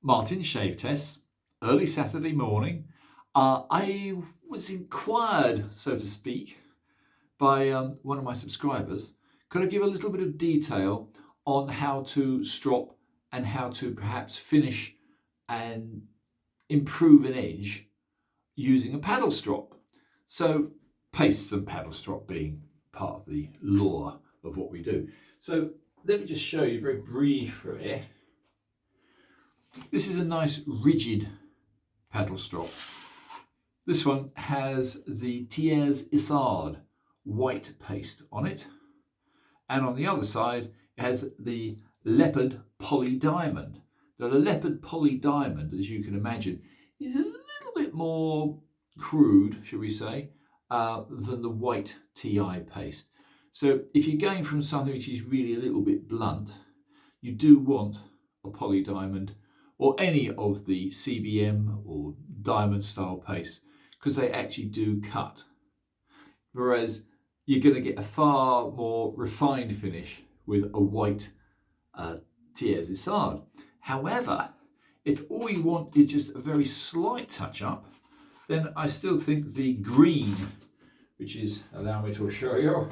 Martin Shave Tests, early Saturday morning. I was inquired, so to speak, by one of my subscribers. Could I give a little bit of detail on how to strop and how to perhaps finish and improve an edge using a paddle strop? So pastes and paddle strop being part of the lore of what we do. So let me just show you very briefly. This is a nice rigid paddle strop. This one has the Thiers Isard white paste on it, and on the other side it has the leopard poly diamond. Now the leopard poly diamond, as you can imagine, is a little bit more crude, shall we say, than the white TI paste. So if you're going from something which is really a little bit blunt, you do want a poly diamond or any of the CBM or diamond style paste, because they actually do cut. Whereas you're going to get a far more refined finish with a white Thiers Isard. However, if all you want is just a very slight touch up, then I still think the green, which is, allow me to show you,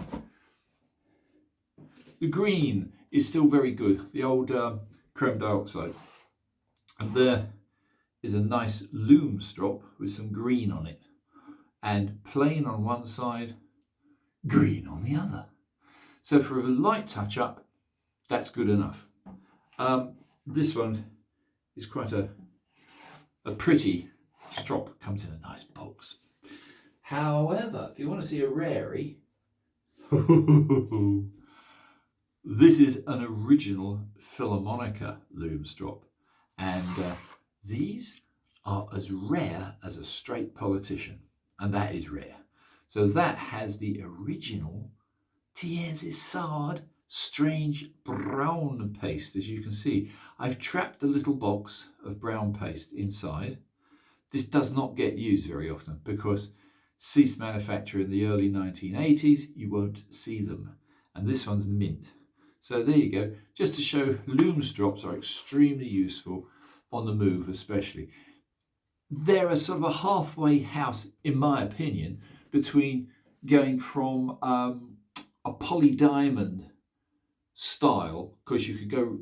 the green is still very good, the old chrome dioxide. And there is a nice loom strop with some green on it, and plain on one side, green on the other. So for a light touch up, that's good enough. This one is quite a pretty strop, comes in a nice box. However, if you want to see a rarity, this is an original Filarmonica loom strop, and these are as rare as a straight politician, and that is rare. So that has the original Thiers Isard strange brown paste. As you can see, I've trapped a little box of brown paste inside. This does not get used very often because ceased manufacture in the early 1980s. You won't see them, and this one's mint. So there you go, just to show loom strops are extremely useful on the move especially. They're a sort of a halfway house, in my opinion, between going from a poly diamond style, because you could go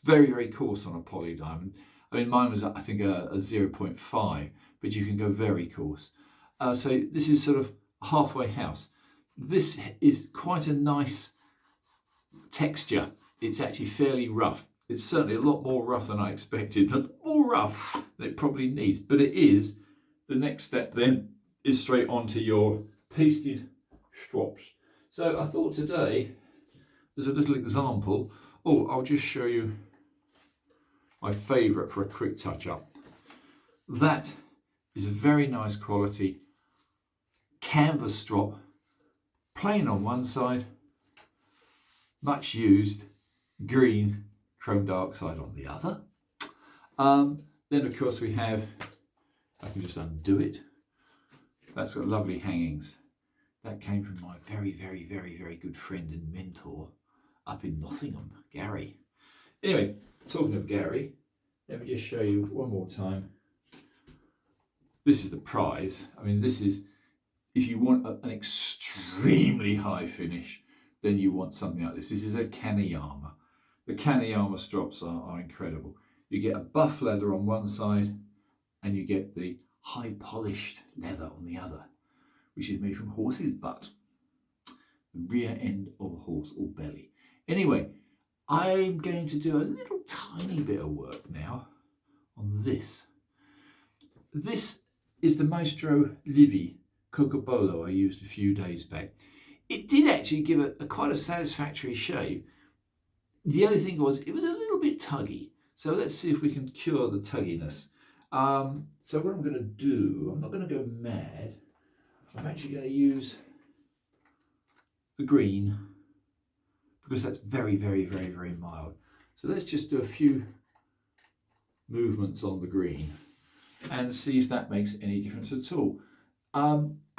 very, very coarse on a poly diamond. I mean, mine was, I think, a 0.5, but you can go very coarse. So this is sort of halfway house. This is quite a nice texture. It's actually fairly rough. It's certainly a lot more rough than I expected, but more rough than it probably needs. But it is. The next step then is straight onto your pasted strops. So I thought today, as a little example, I'll just show you my favourite for a quick touch up. That is a very nice quality canvas strop, plain on one side, much used green chrome dioxide on the other. Then of course we have, I can just undo it, that's got lovely hangings. That came from my very, very, very, very good friend and mentor up in Nottingham, Gary. Anyway, talking of Gary, let me just show you one more time. This is the prize. I mean, this is, if you want an extremely high finish, then you want something like this. This is a Kaneyama. The Kaneyama strops are incredible. You get a buff leather on one side and you get the high polished leather on the other, which is made from horse's butt, the rear end of a horse or belly. Anyway, I'm going to do a little tiny bit of work now on this. This is the Maestro Livi Cocobolo I used a few days back. It did actually give a quite a satisfactory shave. The only thing was it was a little bit tuggy. So let's see if we can cure the tugginess. So what I'm going to do, I'm not going to go mad. I'm actually going to use the green because that's very, very, very, very mild. So let's just do a few movements on the green and see if that makes any difference at all.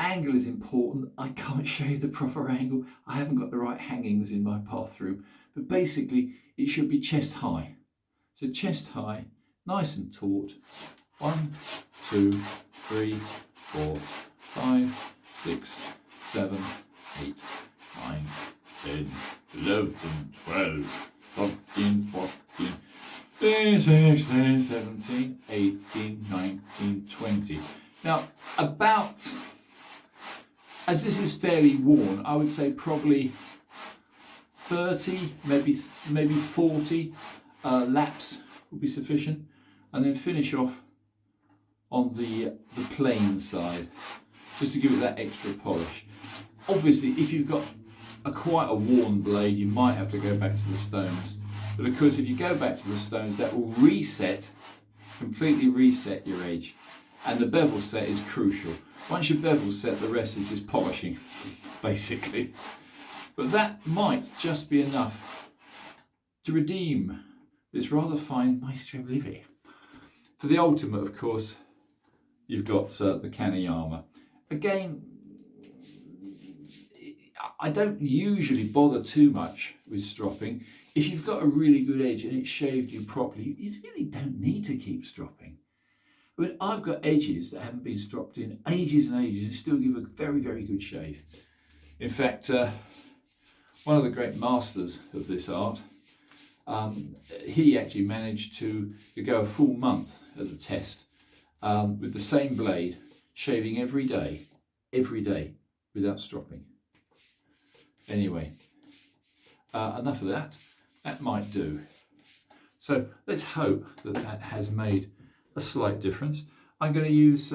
Angle is important. I can't show you the proper angle. I haven't got the right hangings in my bathroom, but basically it should be chest high. So chest high, nice and taut. 1, 2, 3, 4, 5, 6, 7, 8, 9, 10, 11, 12, 13, 14, 16, 17, 18, 19, 20. Now, about, as this is fairly worn, I would say probably 30, maybe 40 laps would be sufficient, and then finish off on the plain side, just to give it that extra polish. Obviously, if you've got quite a worn blade, you might have to go back to the stones. But of course, if you go back to the stones, that will completely reset your edge. And the bevel set is crucial. Once your bevel's set, the rest is just polishing, basically. But that might just be enough to redeem this rather fine Maestro Livy. For the ultimate, of course, you've got the Kaneyama. Again, I don't usually bother too much with stropping. If you've got a really good edge and it's shaved you properly, you really don't need to keep stropping. I mean, I've got edges that haven't been stropped in ages and ages and still give a very, very good shave. In fact, one of the great masters of this art, he actually managed to go a full month as a test with the same blade, shaving every day, without stropping. Anyway, enough of that. That might do. So let's hope that that has made a slight difference. I'm going to use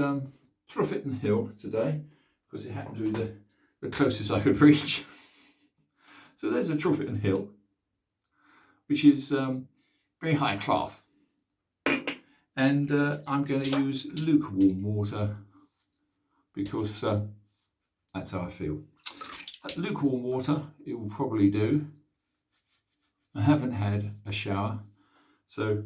Truffet and Hill today because it happened to be the closest I could reach. So there's a Truffet and Hill, which is very high class. And I'm going to use lukewarm water because that's how I feel. Lukewarm water, it will probably do. I haven't had a shower, so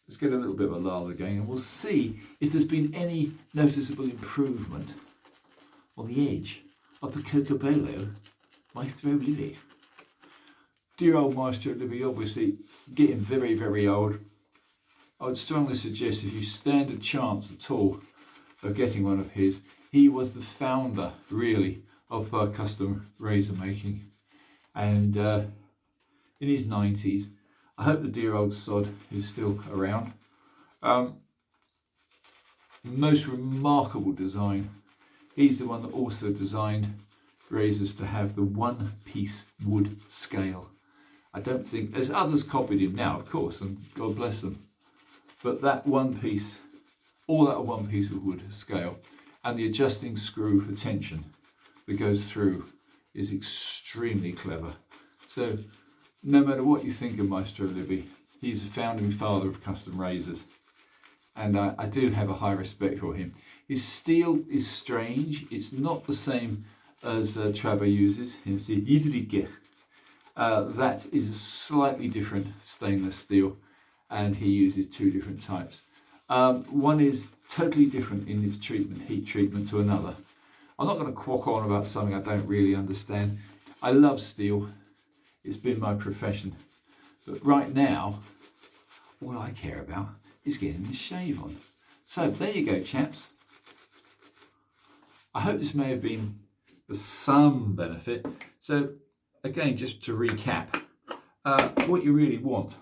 let's get a little bit of a lather going and we'll see if there's been any noticeable improvement on the edge of the Cocobolo Maestro Livy. Dear old Maestro Livy, obviously getting very, very old. I would strongly suggest if you stand a chance at all of getting one of his, he was the founder, really, of custom razor making. And in his 90s, I hope the dear old sod is still around. Most remarkable design. He's the one that also designed razors to have the one-piece wood scale. I don't think, there's others copied him now, of course, and God bless them. But that one piece, all that one piece of wood scale, and the adjusting screw for tension that goes through is extremely clever. So no matter what you think of Maestro Livy, he's a founding father of custom razors. And I do have a high respect for him. His steel is strange. It's not the same as Trabo uses. That is a slightly different stainless steel, and he uses two different types. One is totally different in its treatment, heat treatment to another. I'm not going to quack on about something I don't really understand. I love steel. It's been my profession. But right now, all I care about is getting the shave on. So there you go, chaps. I hope this may have been of some benefit. So again, just to recap, what you really want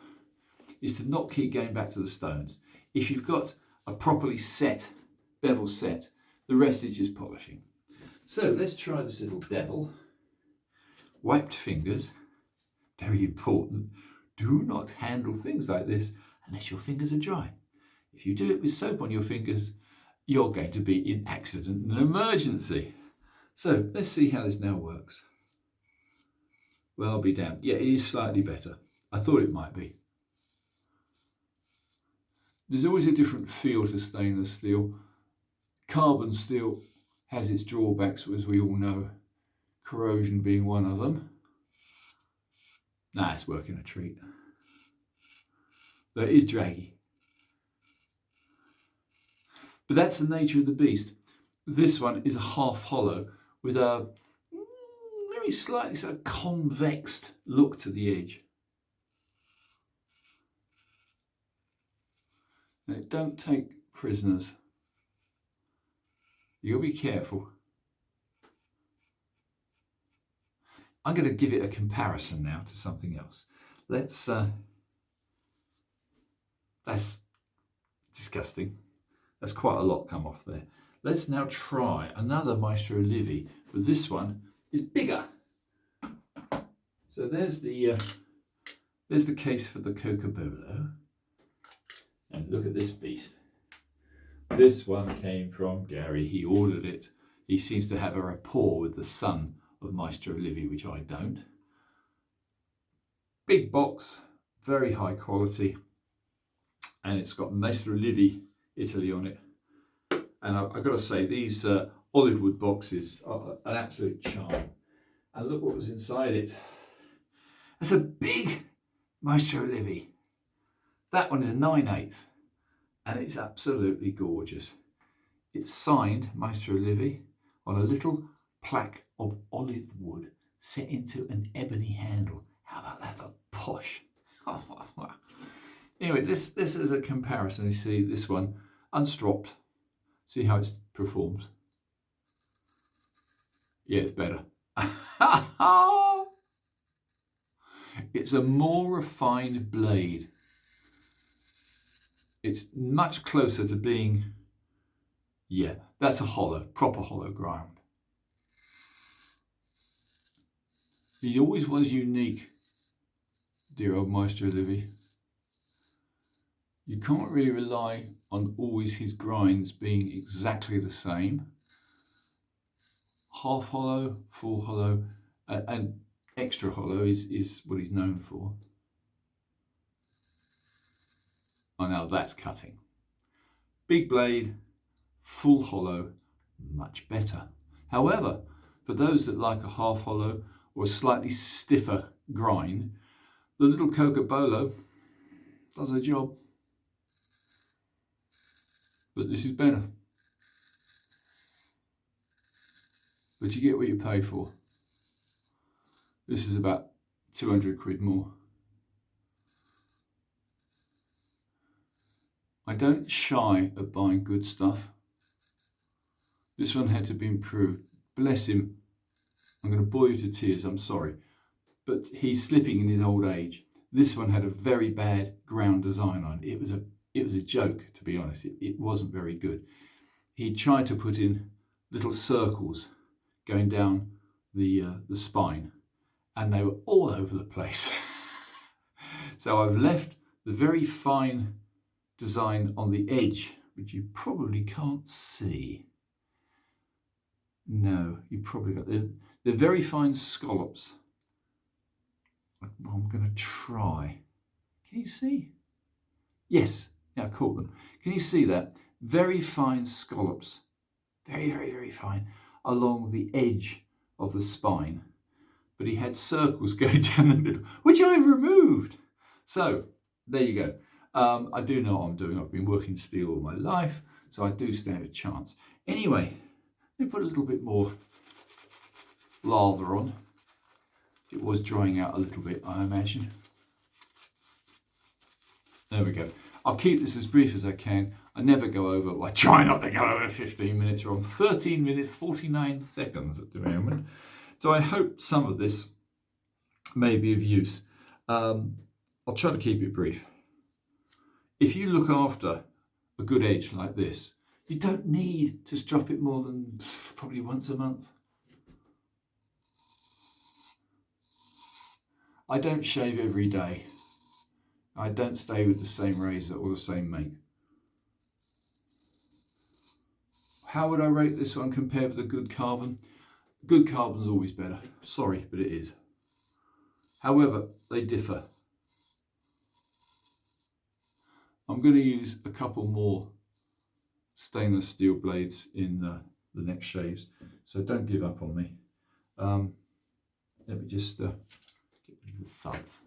is to not keep going back to the stones. If you've got a properly set, bevel set, the rest is just polishing. So let's try this little devil. Wiped fingers, very important. Do not handle things like this unless your fingers are dry. If you do it with soap on your fingers, you're going to be in accident and emergency. So let's see how this now works. Well, I'll be damned. Yeah, it is slightly better. I thought it might be. There's always a different feel to stainless steel. Carbon steel has its drawbacks, as we all know, corrosion being one of them. Nah, it's working a treat. But it is draggy. But that's the nature of the beast. This one is a half hollow with a very slightly sort of convexed look to the edge. Now, don't take prisoners. You'll be careful. I'm going to give it a comparison now to something else. Let's, that's disgusting. That's quite a lot come off there. Let's now try another Maestro Livi, but this one is bigger. So there's the case for the Cocobolo. And look at this beast. This one came from Gary. He ordered it. He seems to have a rapport with the son of Maestro Livi, which I don't. Big box, very high quality, and it's got Maestro Livi Italy on it. And I've got to say, these olive wood boxes are an absolute charm. And look what was inside it. That's a big Maestro Livi. That one is a 9/8, and it's absolutely gorgeous. It's signed Maestro Livi on a little plaque of olive wood set into an ebony handle. How about that for posh? Anyway, this is a comparison. You see this one unstropped. See how it performs. Yeah, it's better. It's a more refined blade. It's much closer to being, yeah, that's a hollow, proper hollow ground. He always was unique, dear old Maestro Livi. You can't really rely on always his grinds being exactly the same. Half hollow, full hollow, and extra hollow is what he's known for. Oh, now that's cutting. Big blade, full hollow, much better. However, for those that like a half hollow or a slightly stiffer grind, the little Cocobolo does a job. But this is better. But you get what you pay for. This is about 200 quid more. I don't shy at buying good stuff. This one had to be improved. Bless him. I'm going to bore you to tears, I'm sorry. But he's slipping in his old age. This one had a very bad ground design on it. It was a joke, to be honest. It wasn't very good. He tried to put in little circles going down the spine, and they were all over the place. So I've left the very fine design on the edge, which you probably can't see. No, you probably got they're very fine scallops. I'm going to try. Can you see? Yes, yeah, I caught them. Can you see that? Very fine scallops, very, very, very fine, along the edge of the spine. But he had circles going down the middle, which I've removed. So there you go. I do know what I'm doing. I've been working steel all my life, so I do stand a chance. Anyway, let me put a little bit more lather on. It was drying out a little bit, I imagine. There we go. I'll keep this as brief as I can. I never go over, well, I try not to go over 15 minutes. We're on 13 minutes, 49 seconds at the moment. So I hope some of this may be of use. I'll try to keep it brief. If you look after a good edge like this, you don't need to strop it more than probably once a month. I don't shave every day. I don't stay with the same razor or the same make. How would I rate this one compared with a good carbon? Good carbon's always better. Sorry, but it is. However, they differ. I'm going to use a couple more stainless steel blades in the next shaves, so don't give up on me. Let me just get rid of the thuds.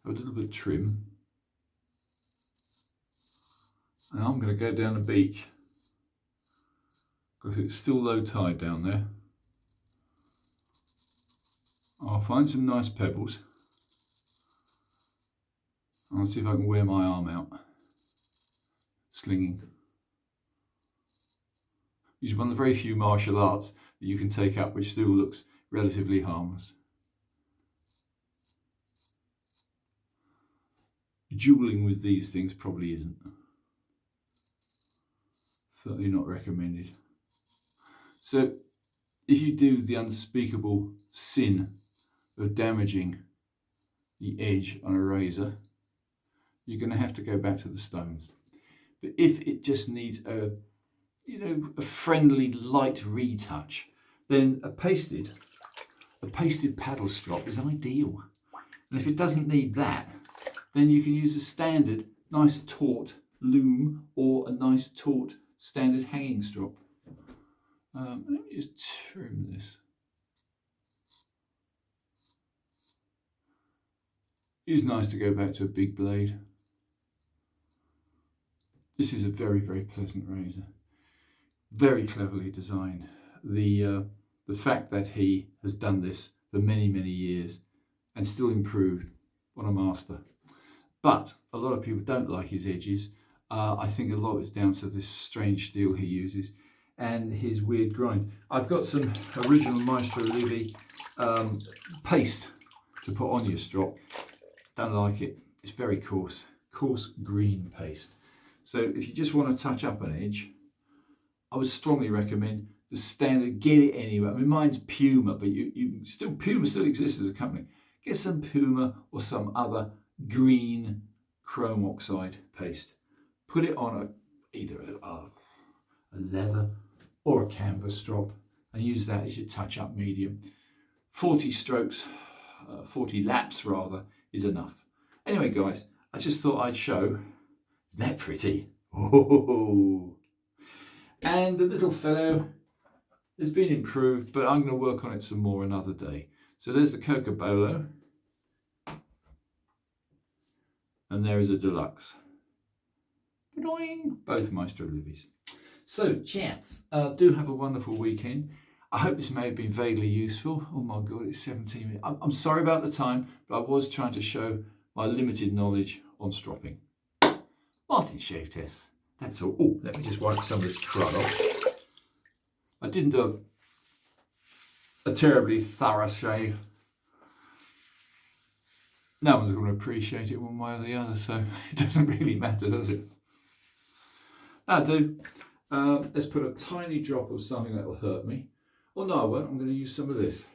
Have a little bit of trim. And I'm going to go down the beach because it's still low tide down there. I'll find some nice pebbles. I'll see if I can wear my arm out. slinging. It's one of the very few martial arts that you can take up which still looks relatively harmless. Dueling with these things probably isn't. Certainly not recommended. So if you do the unspeakable sin of damaging the edge on a razor, you're going to have to go back to the stones. But if it just needs a friendly light retouch, then a pasted paddle strop is ideal. And if it doesn't need that, then you can use a standard nice taut loom or a nice taut standard hanging strop. Let me just trim this. It's nice to go back to a big blade. This is a very, very pleasant razor. Very cleverly designed. The fact that he has done this for many, many years and still improved, what a master. But a lot of people don't like his edges. I think a lot is down to this strange steel he uses and his weird grind. I've got some original Maestro Livi paste to put on your strop. Don't like it. It's very coarse green paste. So if you just want to touch up an edge, I would strongly recommend the standard. Get it anywhere. I mean, mine's Puma, but Puma still exists as a company. Get some Puma or some other green chrome oxide paste. Put it on either a leather or a canvas strop and use that as your touch-up medium. 40 strokes, 40 laps rather, is enough. Anyway, guys, I just thought I'd show. Isn't that pretty? Oh. And the little fellow has been improved, but I'm going to work on it some more another day. So there's the Cocobolo. And there is a deluxe. Both Maestro Livis. So, chaps, do have a wonderful weekend. I hope this may have been vaguely useful. Oh my God, it's 17 minutes. I'm sorry about the time, but I was trying to show my limited knowledge on stropping. Martin shave test. That's all. Oh, let me just wipe some of this crud off. I didn't do a terribly thorough shave. No one's going to appreciate it one way or the other, so it doesn't really matter, does it? That'll do. Let's put a tiny drop of something that will hurt me. Well, no, I won't. I'm going to use some of this.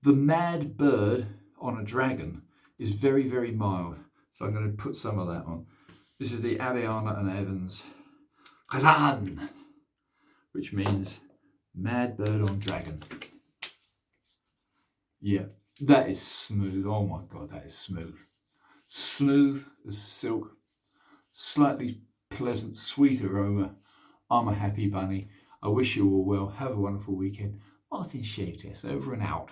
The Mad Bird on a Dragon is very, very mild, so I'm going to put some of that on. This is the Ariana and Evans Kazan, which means Mad Bird on Dragon. Yeah. That is smooth. Oh my God, that is smooth. Smooth as silk. Slightly pleasant, sweet aroma. I'm a happy bunny. I wish you all well. Have a wonderful weekend. Martin Shave Test over and out.